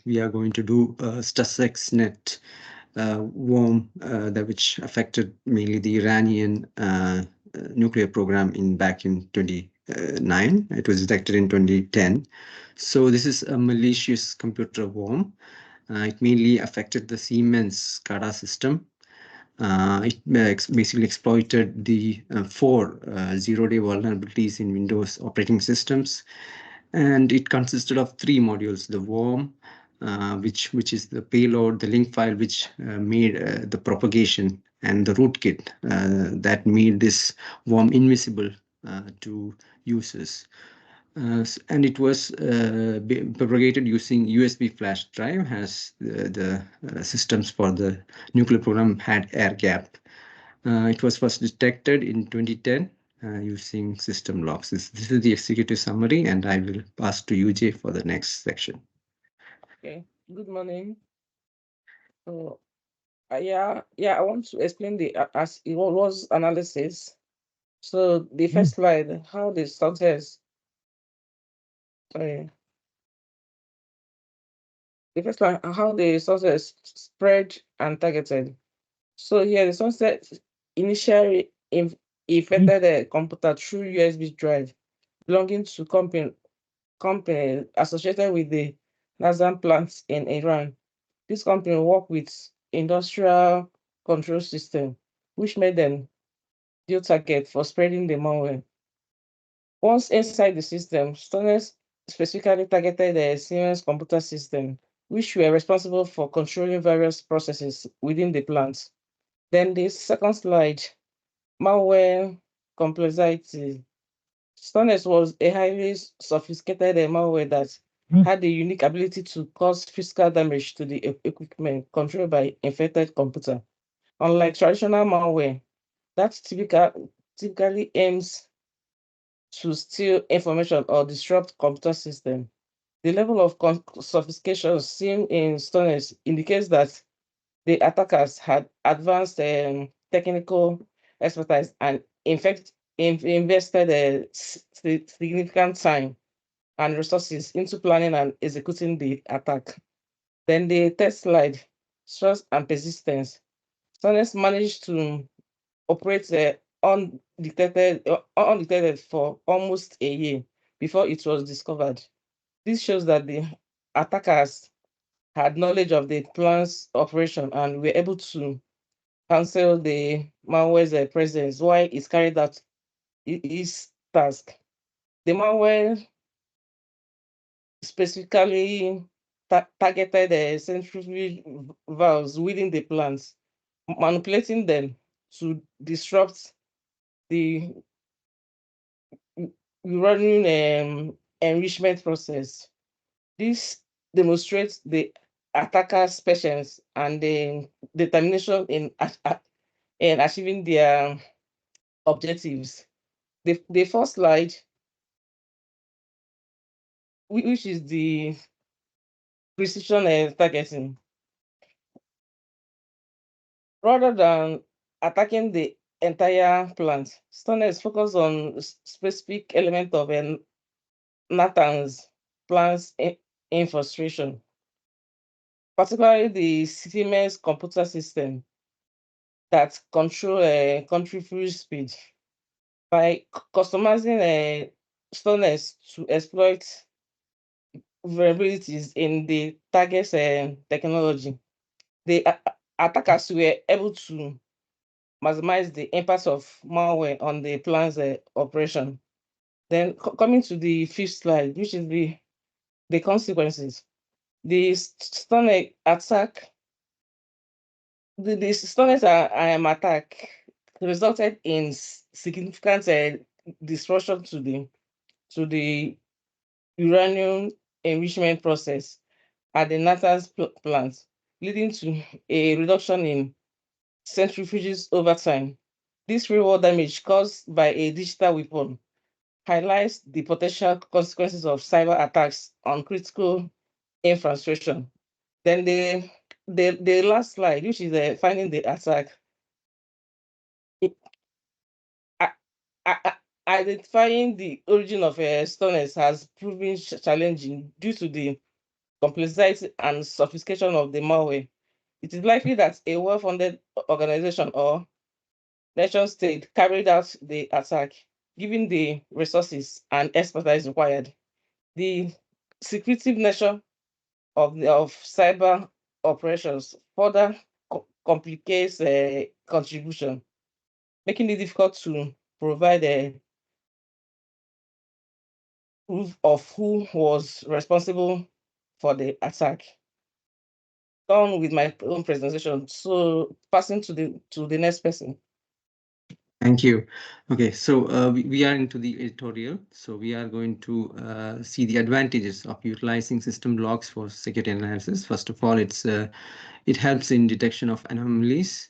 We are going to do Stuxnet worm that which affected mainly the Iranian nuclear program in back in 29. It was detected in 2010. So this is a malicious computer worm. It mainly affected the Siemens SCADA system. It basically exploited the four zero-day vulnerabilities in Windows operating systems, and it consisted of three modules: the worm, which is the payload, the link file which made the propagation, and the rootkit that made this worm invisible to users. And it was propagated using USB flash drive, as the systems for the nuclear program had air gap. It was first detected in 2010 using system logs. This is the executive summary, and I will pass to UJ for the next section. Okay, good morning. So, I want to explain the as it was analysis. So the first slide, how the success, sorry, the first slide, how the success spread and targeted. So here the sunset initially infected a computer through USB drive belonging to company associated with the Nazan plants in Iran. This company worked with industrial control system, which made them dual target for spreading the malware. Once inside the system, Stuxnet specifically targeted the Siemens computer system, which were responsible for controlling various processes within the plant. Then the second slide, malware complexity. Stuxnet was a highly sophisticated malware that had the unique ability to cause physical damage to the equipment controlled by infected computer. Unlike traditional malware, that typically aims to steal information or disrupt computer system. The level of sophistication seen in Stuxnet indicates that the attackers had advanced technical expertise and in fact invested significant time and resources into planning and executing the attack. Then the third slide, trust and persistence. Stuxnet managed to operate undetected for almost a year before it was discovered. This shows that the attackers had knowledge of the plan's operation and were able to cancel the malware's presence while it carried out its task. The malware specifically targeted the centrifuge valves within the plants, manipulating them to disrupt the uranium enrichment process. This demonstrates the attacker's patience and the determination in achieving their objectives. The first slide, which is the precision targeting, rather than attacking the entire plant, Stuxnet focus on specific element of Nathan's plant's infiltration, particularly the Siemens computer system that control country fuel speed by customizing Stuxnet to exploit vulnerabilities in the target's technology. The attackers were able to maximize the impact of malware on the plan's operation. Then coming to the fifth slide, which is the consequences. The Stuxnet attack, the Stuxnet attack resulted in significant disruption to the uranium enrichment process at the Natanz plant, leading to a reduction in centrifuges over time. This real-world damage caused by a digital weapon highlights the potential consequences of cyber attacks on critical infrastructure. Then the last slide, which is finding the attack, it, I, identifying the origin of Stuxnet has proven challenging due to the complexity and sophistication of the malware, it is likely that a well-funded organization or nation state carried out the attack, given the resources and expertise required. The secretive nature of cyber operations further complicates contribution, making it difficult to provide a proof of who was responsible for the attack. Done with my own presentation. So passing to the next person. Thank you. Okay, so we are into the editorial. So we are going to see the advantages of utilizing system logs for security analysis. First of all, it helps in detection of anomalies.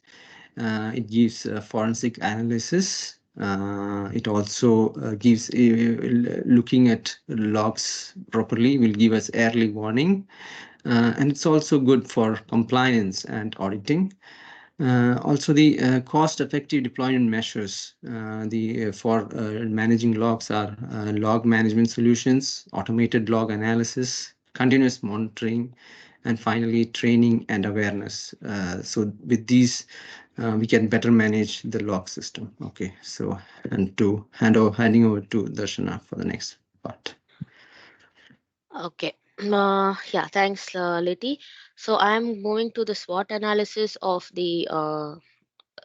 It gives forensic analysis. It also gives looking at logs properly will give us early warning, and it's also good for compliance and auditing. Also, the cost-effective deployment measures the for managing logs are log management solutions, automated log analysis, continuous monitoring, and finally training and awareness. So with these, we can better manage the log system. Okay, so and to handing over to Darshana for the next part. Okay. Yeah, thanks, Leti. So I'm moving to the SWOT analysis of the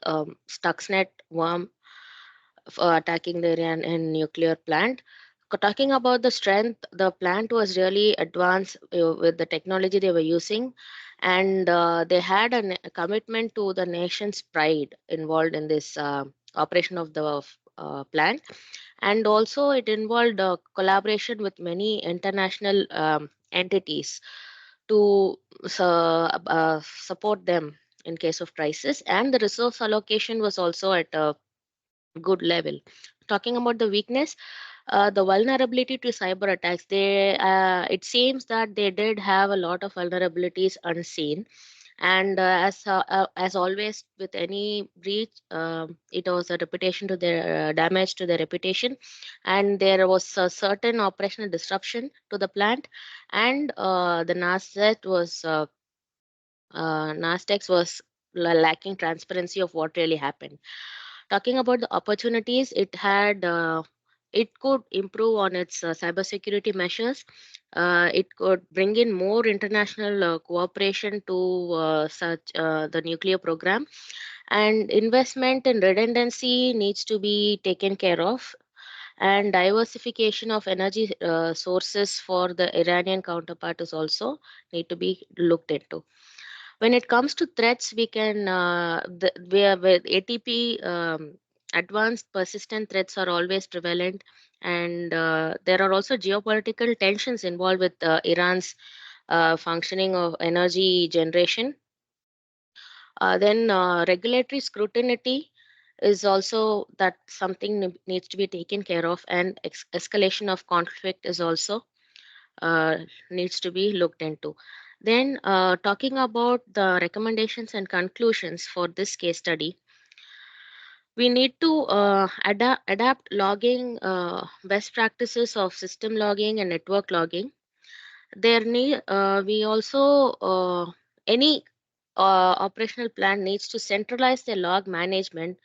Stuxnet worm for attacking the Iran and nuclear plant. Talking about the strength, the plant was really advanced with the technology they were using, and they had a commitment to the nation's pride involved in this operation of the plant, and also it involved collaboration with many international entities to support them in case of crisis, and the resource allocation was also at a good level. Talking about the weakness, the vulnerability to cyber attacks, they it seems that they did have a lot of vulnerabilities unseen, and as always with any breach, it was a reputation to their damage to their reputation, and there was a certain operational disruption to the plant, and the Nasdaq was lacking transparency of what really happened. Talking about the opportunities, it could improve on its cybersecurity measures. It could bring in more international cooperation to such the nuclear program, and investment in redundancy needs to be taken care of, and diversification of energy sources for the Iranian counterpart is also need to be looked into. When it comes to threats, we can we are with ATP. Advanced persistent threats are always prevalent, and there are also geopolitical tensions involved with Iran's functioning of energy generation. Then regulatory scrutiny is also that something needs to be taken care of, and escalation of conflict is also uh, needs to be looked into. Then, talking about the recommendations and conclusions for this case study, we need to adapt logging best practices of system logging and network logging. We also any operational plan needs to centralize the log management,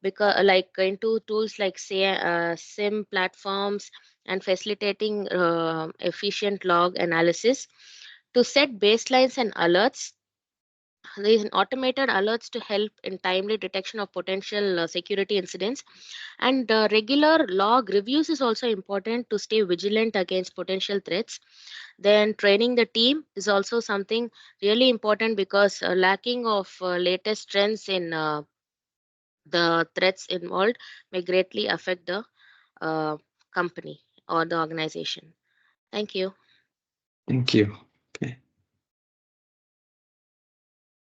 because like into tools like say sim platforms, and facilitating efficient log analysis to set baselines and alerts. There is an automated alerts to help in timely detection of potential security incidents, and regular log reviews is also important to stay vigilant against potential threats. Then training the team is also something really important, because lacking of latest trends in the threats involved may greatly affect the uh, company or the organization. Thank you. Thank you. Okay.